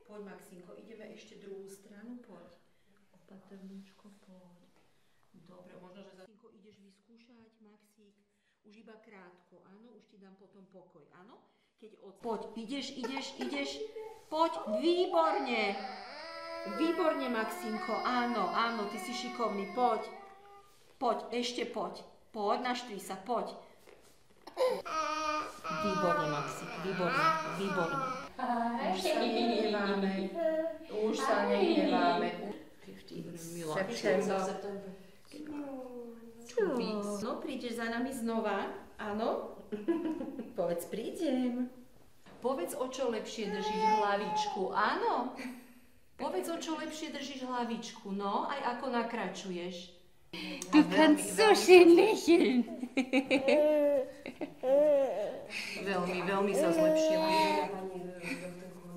Poď, Maxinko, ideme ešte druhú stranu, poď. Opatrnúčko, poď. Dobre, možno, že Maxinko ideš vyskúšať, Maxík. Už iba krátko, áno? Už ti dám potom pokoj, áno? Poď, ideš. Poď, výborne. Výborne, Maxinko, áno, ty si šikovný, poď. Poď, ešte poď. Poď, naštví sa, poď. Výborne, Maxík, výborne. Už sa nehneváme. September. No, prídeš za nami znova, áno? Povedz, prídem. Povedz, o čo lepšie držíš hlavičku, áno? Povedz, o čo lepšie držíš hlavičku, no, aj ako nakračuješ. Du kannst so schön lächeln. Veľmi sa zlepšila.